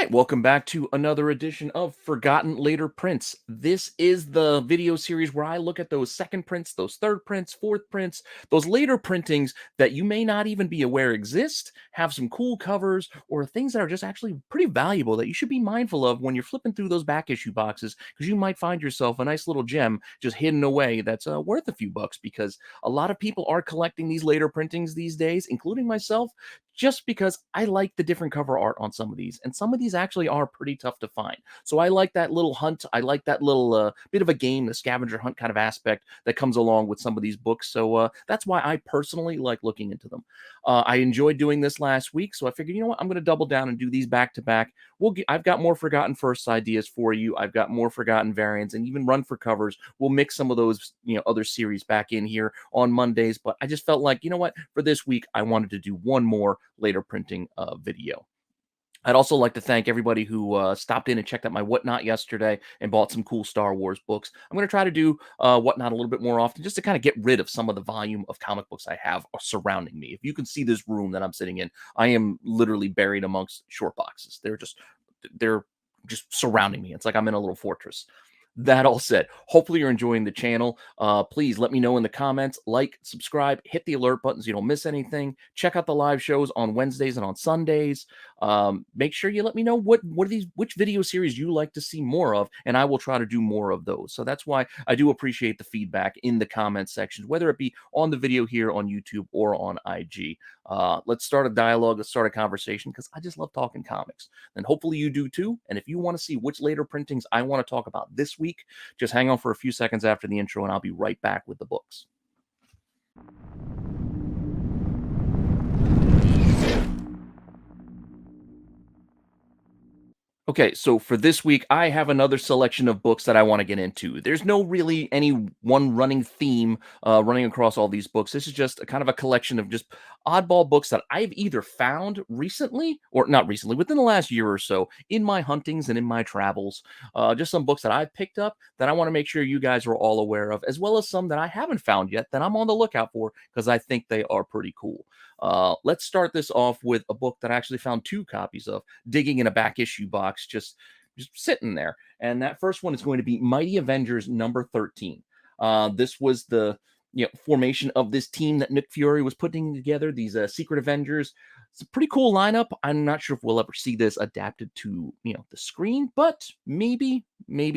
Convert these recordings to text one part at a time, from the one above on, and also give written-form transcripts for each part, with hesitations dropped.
right, welcome back to another edition of Forgotten Later Prints. This is the video series where I look at those second prints, those third prints, fourth prints, those later printings that you may not even be aware exist, have some cool covers, or things that are just actually pretty valuable that you should be mindful of when you're flipping through those back issue boxes, because you might find yourself a nice little gem just hidden away that's worth a few bucks, because a lot of people are collecting these later printings these days, including myself, just because I like the different cover art on some of these. And some of these actually are pretty tough to find. So I like that little hunt. I like that little bit of a game, the scavenger hunt kind of aspect that comes along with some of these books. So that's why I personally like looking into them. I enjoyed doing this last week. So I figured, you know what? I'm going to double down and do these back to back. I've got more Forgotten Firsts ideas for you. I've got more Forgotten variants and even Run for covers. We'll mix some of those, other series back in here on Mondays. But I just felt like, you know what? For this week, I wanted to do one more later printing video. I'd also like to thank everybody who stopped in and checked out my Whatnot yesterday and bought some cool Star Wars books. I'm going to try to do Whatnot a little bit more often just to kind of get rid of some of the volume of comic books I have surrounding me. If you can see this room that I'm sitting in, I am literally buried amongst short boxes. They're just surrounding me. It's like I'm in a little fortress. That all said, hopefully you're enjoying the channel. Please let me know in the comments, like, subscribe, hit the alert button so you don't miss anything. Check out the live shows on Wednesdays and on Sundays. Make sure you let me know which video series you like to see more of, and I will try to do more of those. So that's why I do appreciate the feedback in the comment sections, whether it be on the video here on YouTube or on IG. Let's start a dialogue, let's start a conversation, because I just love talking comics. And hopefully you do too. And if you want to see which later printings I want to talk about this week, just hang on for a few seconds after the intro and I'll be right back with the books. Okay, so for this week, I have another selection of books that I want to get into. There's no really any one running theme running across all these books. This is just a kind of a collection of just oddball books that I've either found recently or not recently, within the last year or so, in my huntings and in my travels. Just some books that I've picked up that I want to make sure you guys are all aware of, as well as some that I haven't found yet that I'm on the lookout for because I think they are pretty cool. Let's start this off with a book that I actually found 2 copies of, digging in a back issue box, just sitting there. And that first one is going to be Mighty Avengers number 13. This was the formation of this team that Nick Fury was putting together, these Secret Avengers. It's a pretty cool lineup. I'm not sure if we'll ever see this adapted to the screen, but maybe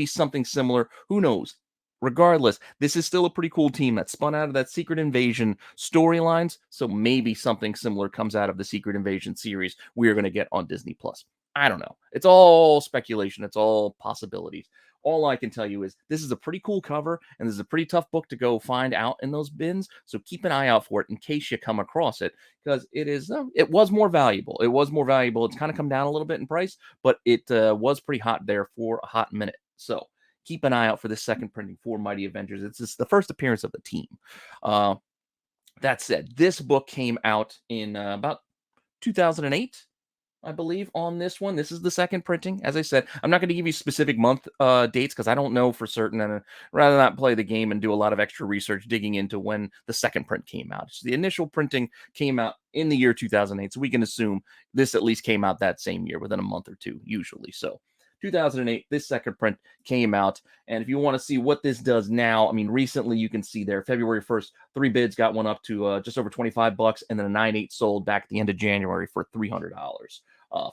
something similar. Who knows? Regardless, this is still a pretty cool team that spun out of that Secret Invasion storylines, so maybe something similar comes out of the Secret Invasion series we are going to get on Disney Plus. I don't know. It's all speculation. It's all possibilities. All I can tell you is this is a pretty cool cover, and this is a pretty tough book to go find out in those bins. So keep an eye out for it in case you come across it, because it was more valuable. It was more valuable. It's kind of come down a little bit in price, but it was pretty hot there for a hot minute. So keep an eye out for the second printing for Mighty Avengers. It's just the first appearance of the team. That said, this book came out in about 2008. I believe, on this one. This is the second printing. As I said, I'm not going to give you specific month dates because I don't know for certain, and rather not play the game and do a lot of extra research digging into when the second print came out. So the initial printing came out in the year 2008, so we can assume this at least came out that same year, within a month or two, usually. So 2008, this second print came out. And if you want to see what this does now, I mean, recently you can see there, February 1st, 3 bids got one up to just over 25 bucks, and then a 9/8 sold back at the end of January for $300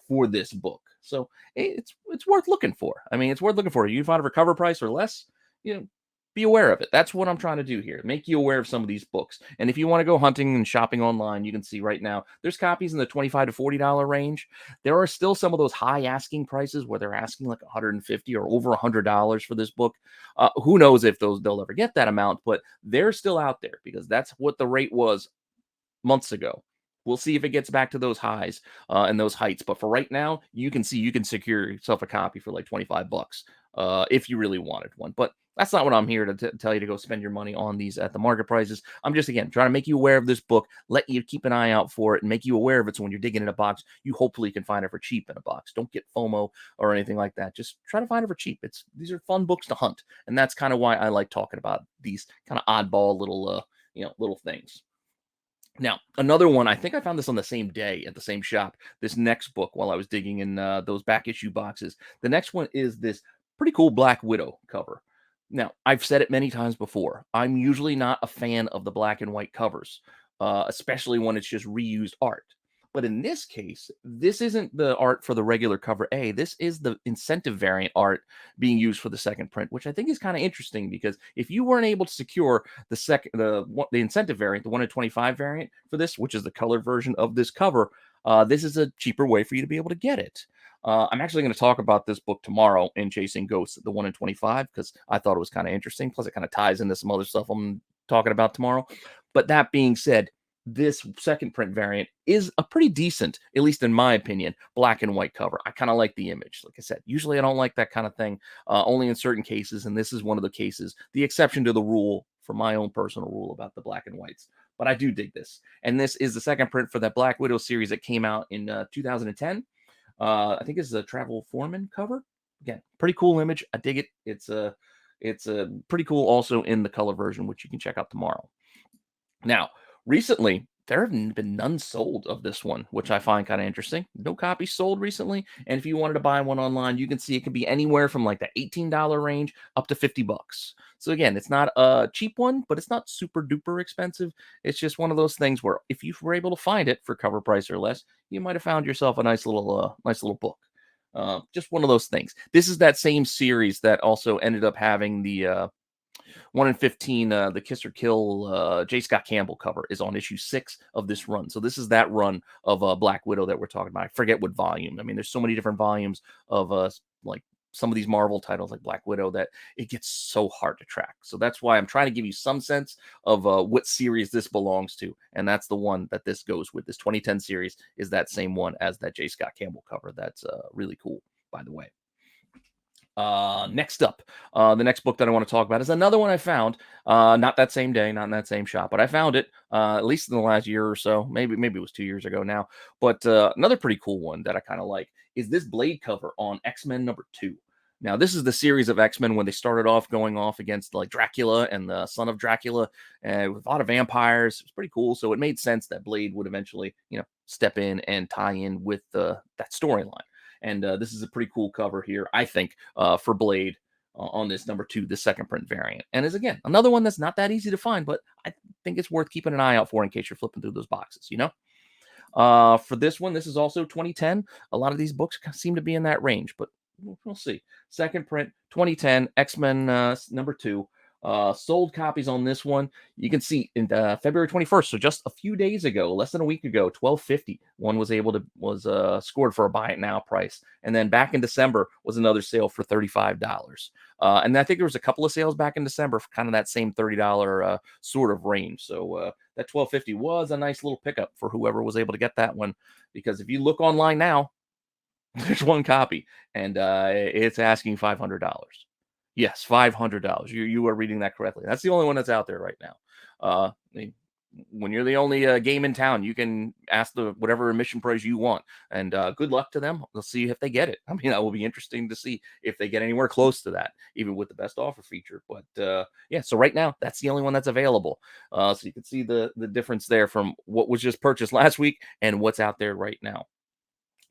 for this book. So it's worth looking for. I mean, it's worth looking for. You find it for cover price or less, be aware of it. That's what I'm trying to do here. Make you aware of some of these books. And if you want to go hunting and shopping online, you can see right now there's copies in the $25 to $40 range. There are still some of those high asking prices where they're asking like $150 or over $100 for this book. Who knows if they'll ever get that amount, but they're still out there because that's what the rate was months ago. We'll see if it gets back to those highs and those heights. But for right now, you can secure yourself a copy for like 25 bucks if you really wanted one. But that's not what I'm here to tell you to go spend your money on these at the market prices. I'm just, again, trying to make you aware of this book, let you keep an eye out for it, and make you aware of it so when you're digging in a box, you hopefully can find it for cheap in a box. Don't get FOMO or anything like that. Just try to find it for cheap. These are fun books to hunt, and that's kind of why I like talking about these kind of oddball little things. Now, another one, I think I found this on the same day at the same shop. This next book, while I was digging in those back issue boxes. The next one is this pretty cool Black Widow cover. Now, I've said it many times before. I'm usually not a fan of the black and white covers, especially when it's just reused art. But in this case, this isn't the art for the regular cover A. This is the incentive variant art being used for the second print, which I think is kind of interesting because if you weren't able to secure the incentive variant, the 1 in 25 variant for this, which is the colored version of this cover, this is a cheaper way for you to be able to get it. I'm actually going to talk about this book tomorrow in Chasing Ghosts, the 1 in 25, because I thought it was kind of interesting. Plus, it kind of ties into some other stuff I'm talking about tomorrow. But that being said, this second print variant is a pretty decent, at least in my opinion, black and white cover. I kind of like the image. Like I said, usually I don't like that kind of thing, only in certain cases. And this is one of the cases, the exception to the rule for my own personal rule about the black and whites. But I do dig this. And this is the second print for that Black Widow series that came out in 2010. I think it's a Travel Foreman cover. Again, pretty cool image. I dig it. It's a pretty cool also in the color version, which you can check out tomorrow. Now, recently, there have been none sold of this one, which I find kind of interesting. No copies sold recently. And if you wanted to buy one online, you can see it can be anywhere from like the $18 range up to 50 bucks. So again, it's not a cheap one, but it's not super duper expensive. It's just one of those things where if you were able to find it for cover price or less, you might have found yourself a nice little book. Just one of those things. This is that same series that also ended up having the 1 in 15, the Kiss or Kill J. Scott Campbell cover is on issue 6 of this run. So this is that run of Black Widow that we're talking about. I forget what volume. I mean, there's so many different volumes of like some of these Marvel titles like Black Widow that it gets so hard to track. So that's why I'm trying to give you some sense of what series this belongs to. And that's the one that this goes with. This 2010 series is that same one as that J. Scott Campbell cover. That's really cool, by the way. Next up, the next book that I want to talk about is another one I found, not that same day, not in that same shop, but I found it, at least in the last year or so. Maybe it was 2 years ago now, but another pretty cool one that I kind of like is this Blade cover on X-Men #2. Now, this is the series of X-Men when they started off going off against like Dracula and the son of Dracula, with a lot of vampires. It was pretty cool. So it made sense that Blade would eventually, step in and tie in with that storyline. And this is a pretty cool cover here, I think, for Blade on this #2, the second print variant. And is, again, another one that's not that easy to find, but I think it's worth keeping an eye out for in case you're flipping through those boxes. For this one, this is also 2010. A lot of these books seem to be in that range, but we'll see. Second print, 2010, X-Men #2. Sold copies on this one. You can see in February 21st, so just a few days ago, less than a week ago, 12.50. One was scored for a buy it now price, and then back in December was another sale for $35. And I think there was a couple of sales back in December for kind of that same $30 sort of range. So that 12.50 was a nice little pickup for whoever was able to get that one, because if you look online now, there's one copy, and it's asking $500. Yes, $500. You are reading that correctly. That's the only one that's out there right now. I mean, when you're the only game in town, you can ask the whatever admission price you want, and good luck to them. We'll see if they get it. I mean, that will be interesting to see if they get anywhere close to that, even with the best offer feature. But yeah, so right now that's the only one that's available. So you can see the difference there from what was just purchased last week and what's out there right now.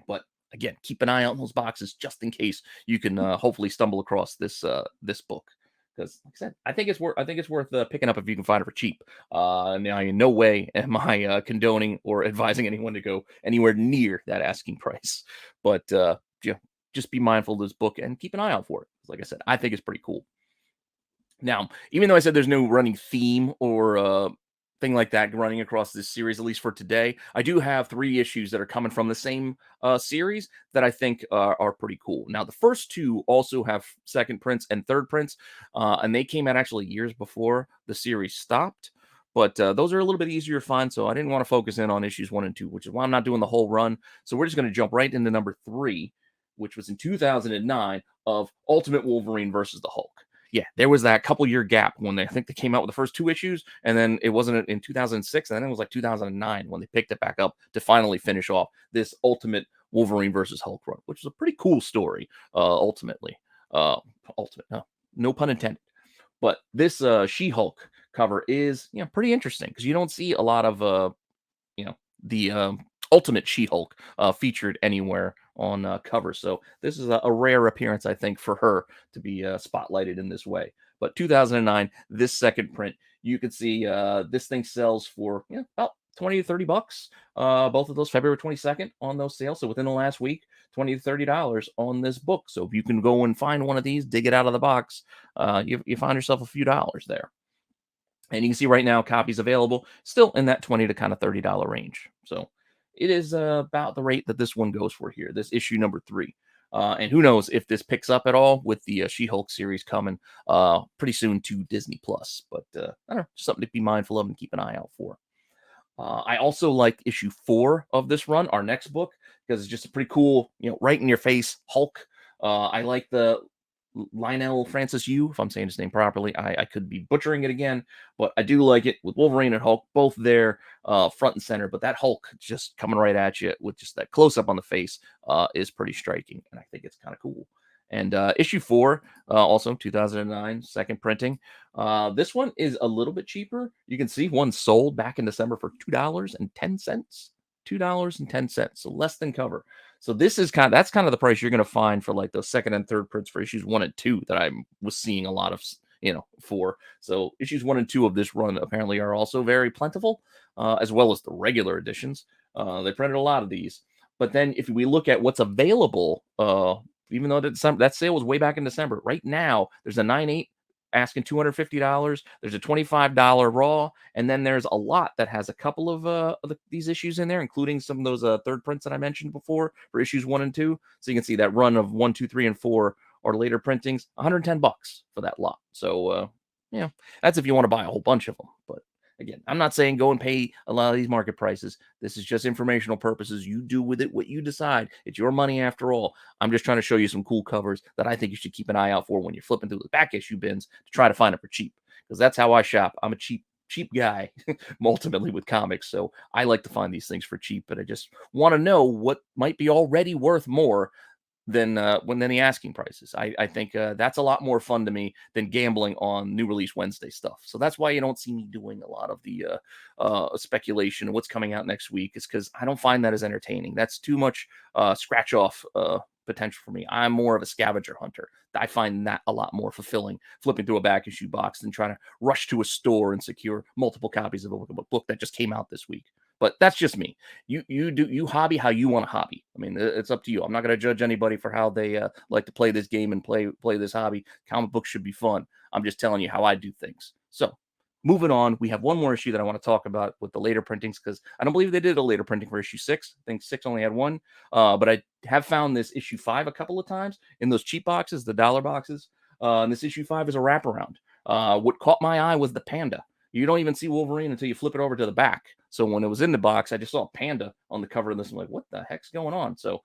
But again, keep an eye out on those boxes just in case you can hopefully stumble across this book. Because, like I said, I think it's worth picking up if you can find it for cheap. Now, in no way am I condoning or advising anyone to go anywhere near that asking price. But yeah, just be mindful of this book and keep an eye out for it. Like I said, I think it's pretty cool. Now, even though I said there's no running theme or thing like that running across this series, at least for today, I do have 3 issues that are coming from the same series that I think are pretty cool. Now, the first 2 also have second prints and third prints, and they came out actually years before the series stopped. But those are a little bit easier to find, so I didn't want to focus in on issues 1 and 2, which is why I'm not doing the whole run. So we're just going to jump right into #3, which was in 2009, of Ultimate Wolverine versus the Hulk. Yeah, there was that couple year gap when I think they came out with the first 2 issues, and then it wasn't in 2006, and then it was like 2009 when they picked it back up to finally finish off this Ultimate Wolverine versus Hulk run, which was a pretty cool story. Ultimately, ultimate, no pun intended. But this She-Hulk cover is pretty interesting because you don't see a lot of you know, the ultimate She-Hulk featured anywhere on cover. So this is a rare appearance, I think, for her to be spotlighted in this way. But 2009, this second print, you can see this thing sells for about 20 to 30 bucks. Both of those February 22nd on those sales. So within the last week, 20 to $30 on this book. So if you can go and find one of these, dig it out of the box, you find yourself a few dollars there. And you can see right now copies available still in that 20 to kind of $30 range. So it is about the rate that this one goes for here, this issue number 3. And who knows if this picks up at all with the She-Hulk series coming pretty soon to Disney Plus. But I don't know, something to be mindful of and keep an eye out for. I also like issue 4 of this run, our next book, because it's just a pretty cool, right in your face Hulk. I like the Lionel Francis Yu, if I'm saying his name properly. I could be butchering it again, but I do like it with Wolverine and Hulk both there, front and center. But that Hulk just coming right at you with just that close up on the face is pretty striking, and I think it's kind of cool. And issue 4, also 2009, second printing. This one is a little bit cheaper. You can see one sold back in December for $2.10. $2.10, so less than cover. So this is that's kind of the price you're going to find for like those second and third prints for issues 1 and 2 that I was seeing a lot of, for. So issues 1 and 2 of this run apparently are also very plentiful, as well as the regular editions. They printed a lot of these. But then if we look at what's available, even though that sale was way back in December, right now there's a 9/8 asking $250. There's a $25 raw, and then there's a lot that has a couple of these issues in there, including some of those third prints that I mentioned before for issues 1 and 2. So you can see that run of 1, 2, 3, and 4 or later printings, 110 bucks for that lot. So that's if you want to buy a whole bunch of them. But again, I'm not saying go and pay a lot of these market prices. This is just informational purposes. You do with it what you decide. It's your money after all. I'm just trying to show you some cool covers that I think you should keep an eye out for when you're flipping through the back issue bins to try to find it for cheap. Because that's how I shop. I'm a cheap guy ultimately with comics. So I like to find these things for cheap, but I just want to know what might be already worth more than the asking prices. I think that's a lot more fun to me than gambling on new release Wednesday stuff. So that's why you don't see me doing a lot of the speculation of what's coming out next week, is because I don't find that as entertaining. That's too much scratch off potential for me. I'm more of a scavenger hunter. I find that a lot more fulfilling, flipping through a back issue box than trying to rush to a store and secure multiple copies of a book that just came out this week. But that's just me. You hobby how you want to hobby. I mean, it's up to you. I'm not going to judge anybody for how they like to play this game and play this hobby. Comic books should be fun. I'm just telling you how I do things. So moving on, we have one more issue that I want to talk about with the later printings, because I don't believe they did a later printing for issue 6. I think 6 only had one. But I have found this issue 5 a couple of times in those cheap boxes, the dollar boxes. And this issue 5 is a wraparound. What caught my eye was the panda. You don't even see Wolverine until you flip it over to the back. So when it was in the box, I just saw a panda on the cover of this. I'm like, what the heck's going on? So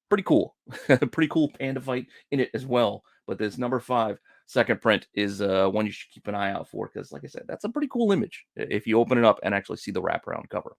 pretty cool. Pretty cool panda fight in it as well. But this number 5 second print is one you should keep an eye out for, because, like I said, that's a pretty cool image if you open it up and actually see the wraparound cover.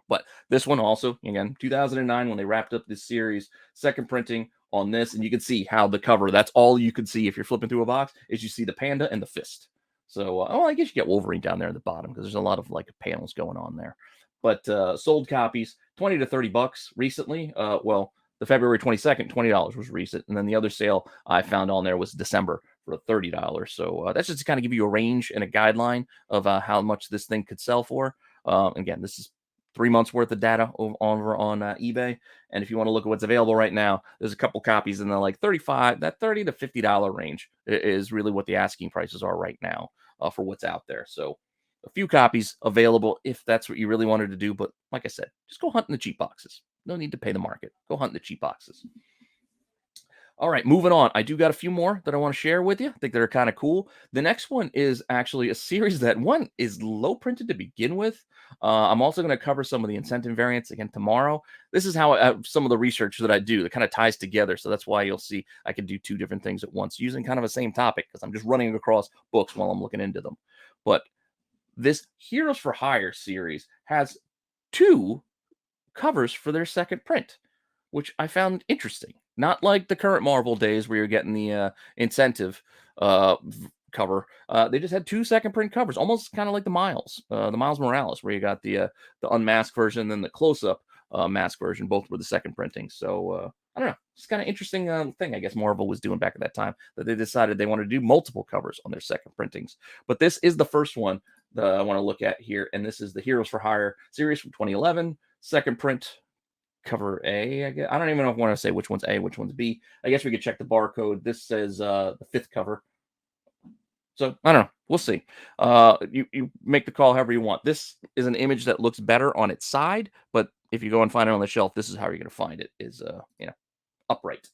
But this one also, again, 2009, when they wrapped up this series, second printing on this, and you can see how the cover, that's all you could see if you're flipping through a box, is you see the panda and the fist. So, I guess you get Wolverine down there at the bottom, because there's a lot of like panels going on there. But sold copies, 20 to 30 bucks recently. Well, the February 22nd, $20 was recent. And then the other sale I found on there was December for $30. So that's just to kind of give you a range and a guideline of how much this thing could sell for. Again, this is 3 months worth of data over on eBay. And if you want to look at what's available right now, there's a couple copies in the like 35, that $30 to $50 range is really what the asking prices are right now for what's out there. So a few copies available if that's what you really wanted to do. But like I said, just go hunt in the cheap boxes. No need to pay the market. Go hunt in the cheap boxes. All right, moving on. I do got a few more that I want to share with you. I think they're kind of cool. The next one is actually a series that one is low printed to begin with. I'm also going to cover some of the incentive variants again tomorrow. This is how some of the research that I do that kind of ties together. So that's why you'll see I can do 2 different things at once using kind of the same topic, because I'm just running across books while I'm looking into them. But this Heroes for Hire series has 2 covers for their second print, which I found interesting. Not like the current Marvel days where you're getting the incentive cover. They just had two second print covers, almost kind of like the Miles Morales, where you got the unmasked version, and then the close up mask version. Both were the second printing. So I don't know. It's kind of interesting thing I guess Marvel was doing back at that time, that they decided they wanted to do multiple covers on their second printings. But this is the first one that I want to look at here, and this is the Heroes for Hire series from 2011, second print, cover A. I guess I don't even know if I want to say which one's A, which one's B. I guess we could check the barcode. This says the fifth cover. So I don't know. We'll see. You make the call however you want. This is an image that looks better on its side, but if you go and find it on the shelf, this is how you're going to find it. Is upright.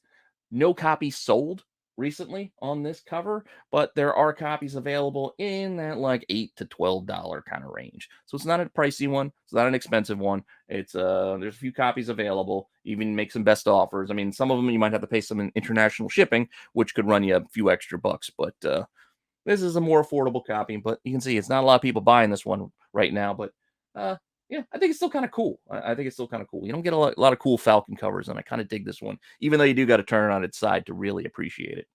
No copies sold recently on this cover, but there are copies available in that like $8 to $12 kind of range. So it's not a pricey one. It's not an expensive one. It's there's a few copies available. Even make some best offers. I mean, some of them you might have to pay some international shipping, which could run you a few extra bucks, but this is a more affordable copy. But you can see it's not a lot of people buying this one right now, but uh yeah, I think it's still kind of cool. I think it's still kind of cool. You don't get a lot of cool Falcon covers, and I kind of dig this one, even though you do got to turn it on its side to really appreciate it.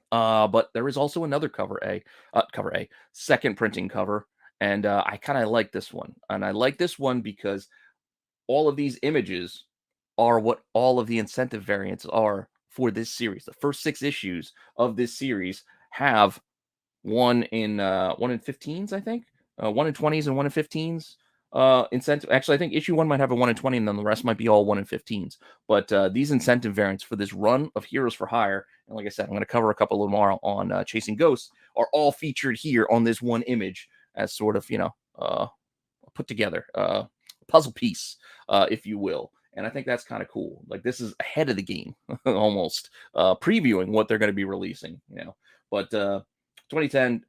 But there is also another cover A, second printing cover, and I kind of like this one, and I like this one because all of these images are what all of the incentive variants are for this series. The first 6 issues of this series have one in 15s, I think, one in 20s and one in 15s. Incentive. Actually, I think issue one might have a 1 in 20, and then the rest might be all 1 in 15s. But these incentive variants for this run of Heroes for Hire, and like I said, I'm going to cover a couple tomorrow on Chasing Ghosts, are all featured here on this one image as sort of put together puzzle piece, if you will. And I think that's kind of cool. Like this is ahead of the game, almost previewing what they're going to be releasing. But 2010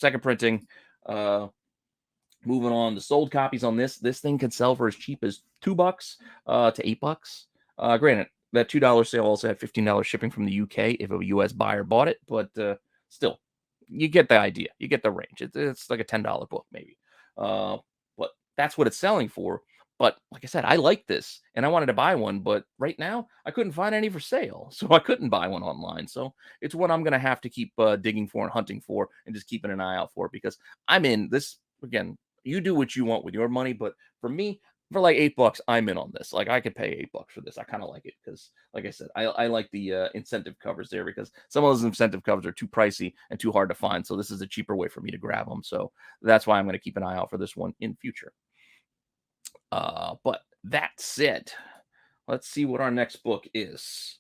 second printing. Moving on, the sold copies on this thing could sell for as cheap as $2 to $8. Granted, that $2 sale also had $15 shipping from the UK if a US buyer bought it, but still, you get the idea. You get the range. It's like a $10 book maybe, but that's what it's selling for. But like I said, I like this and I wanted to buy one, but right now I couldn't find any for sale, so I couldn't buy one online. So it's what I'm gonna have to keep digging for and hunting for, and just keeping an eye out for, because I'm in this again. You do what you want with your money, but for me, for like $8, I'm in on this. Like I could pay $8 for this. I kind of like it because, like I said, I like the incentive covers there, because some of those incentive covers are too pricey and too hard to find. So this is a cheaper way for me to grab them. So that's why I'm going to keep an eye out for this one in future. But that said, let's see what our next book is.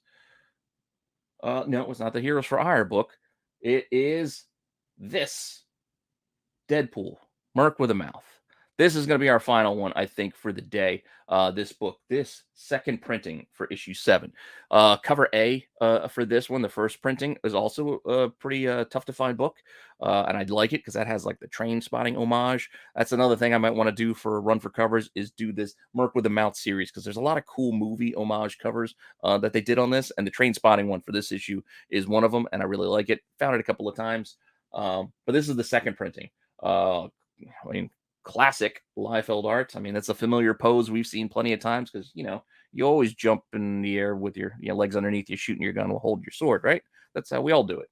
No, it's not the Heroes for Hire book. It is this Deadpool, Merc with a Mouth. This is going to be our final one, I think, for the day. This book, this second printing for issue 7. Cover A for this one, the first printing, is also a pretty tough to find book. And I'd like it because that has like the train spotting homage. That's another thing I might want to do for a run for covers, is do this Merc with a Mouth series, because there's a lot of cool movie homage covers that they did on this. And the train spotting one for this issue is one of them. And I really like it. Found it a couple of times. But this is the second printing. I mean, classic Liefeld art. I mean, that's a familiar pose we've seen plenty of times, because you always jump in the air with your legs underneath you, shooting your gun while holding your sword, right? That's how we all do it.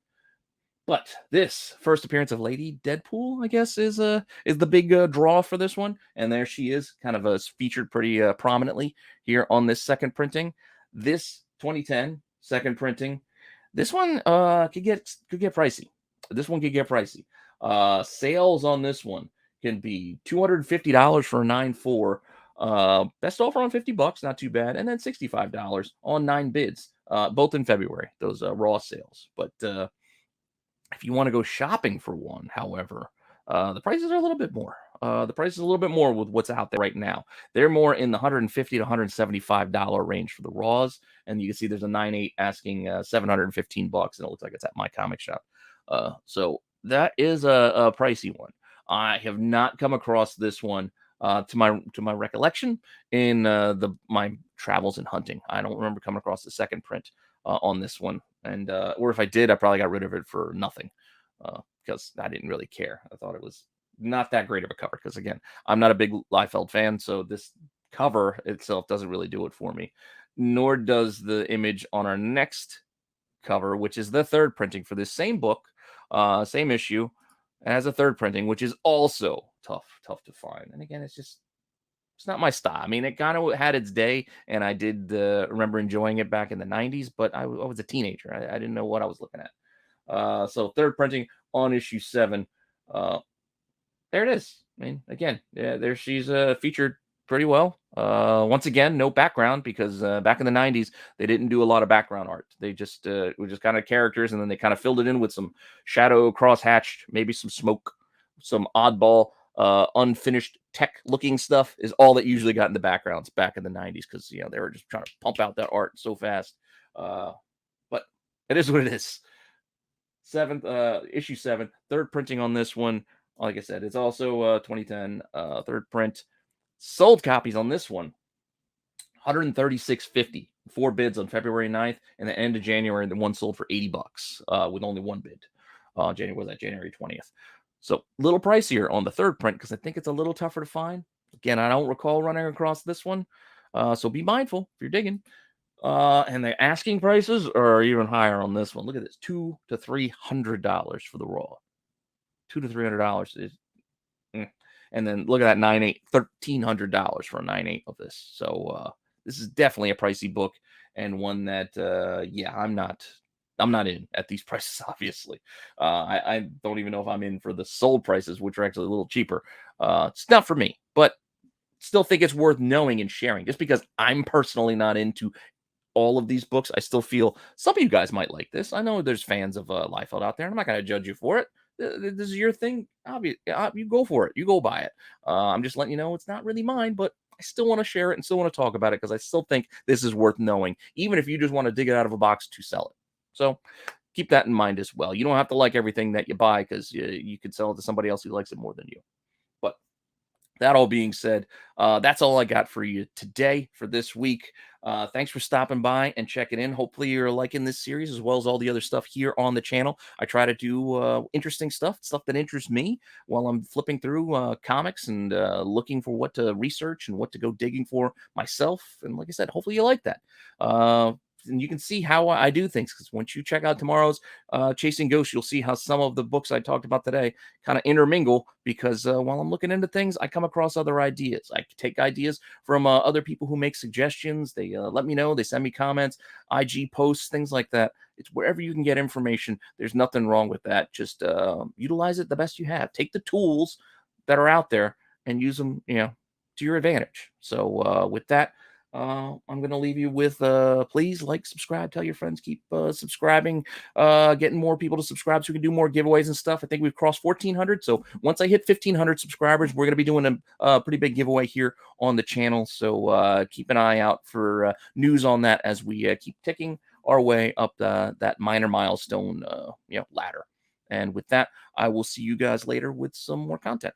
But this first appearance of Lady Deadpool, I guess, is the big draw for this one, and there she is, kind of featured pretty prominently here on this second printing. This 2010 second printing, this one could get pricey. This one could get pricey. Sales on this one can be $250 for a 9.4. Best offer on $50, not too bad, and then $65 on 9 bids, both in February. Those raw sales. But if you want to go shopping for one, however, the prices are a little bit more. The price is a little bit more with what's out there right now. They're more in the $150 to $175 range for the raws, and you can see there's a 9.8 asking $715, and it looks like it's at my comic shop. So that is a pricey one. I have not come across this one to my recollection in my travels and hunting. I don't remember coming across the second print on this one, and or if I did, I probably got rid of it for nothing because I didn't really care. I thought it was not that great of a cover, because again, I'm not a big Liefeld fan, so this cover itself doesn't really do it for me. Nor does the image on our next cover, which is the third printing for this same book. Same issue. It has a third printing, which is also tough to find. And again, it's not my style. I mean, it kind of had its day, and I did remember enjoying it back in the 90s, but I was a teenager. I didn't know what I was looking at. So third printing on issue 7. Uh, there it is. I mean, again, yeah, there she's featured pretty well. Once again, no background because back in the 90s, they didn't do a lot of background art. They just were just kind of characters, and then they kind of filled it in with some shadow cross-hatched, maybe some smoke, some oddball, unfinished tech looking stuff is all that usually got in the backgrounds back in the 90s because they were just trying to pump out that art so fast. But it is what it is. Issue 7, third printing on this one. Like I said, it's also 2010 third print. Sold copies on this one 136.50. 4 bids on February 9th, and the end of January, the one sold for $80 with only one bid. January 20th. So a little pricier on the third print because I think it's a little tougher to find. Again, I don't recall running across this one, so be mindful if you're digging. And the asking prices are even higher on this one. Look at this, $200 to $300 for the raw. $200 to $300 is, and then look at that 9.8, $1,300 for a 9.8 of this. So this is definitely a pricey book and one that, yeah, I'm not in at these prices. Obviously, I don't even know if I'm in for the sold prices, which are actually a little cheaper. It's not for me, but still think it's worth knowing and sharing. Just because I'm personally not into all of these books, I still feel some of you guys might like this. I know there's fans of Liefeld out there, and I'm not going to judge you for it. This is your thing. You go for it. You go buy it. I'm just letting you know it's not really mine, but I still want to share it and still want to talk about it because I still think this is worth knowing, even if you just want to dig it out of a box to sell it. So keep that in mind as well. You don't have to like everything that you buy because you could sell it to somebody else who likes it more than you. But that all being said, that's all I got for you today for this week. Thanks for stopping by and checking in. Hopefully you're liking this series as well as all the other stuff here on the channel. I try to do interesting stuff that interests me while I'm flipping through comics and looking for what to research and what to go digging for myself. And like I said, hopefully you like that. And you can see how I do things because once you check out tomorrow's Chasing Ghosts, you'll see how some of the books I talked about today kind of intermingle because while I'm looking into things, I come across other ideas. I take ideas from other people who make suggestions. They let me know. They send me comments, IG posts, things like that. It's wherever you can get information. There's nothing wrong with that. Just utilize it the best you have. Take the tools that are out there and use them, to your advantage. So with that, I'm going to leave you with please like, subscribe, tell your friends, keep subscribing, getting more people to subscribe so we can do more giveaways and stuff. I think we've crossed 1,400. So once I hit 1,500 subscribers, we're going to be doing a pretty big giveaway here on the channel. So keep an eye out for news on that as we keep ticking our way up that minor milestone ladder. And with that, I will see you guys later with some more content.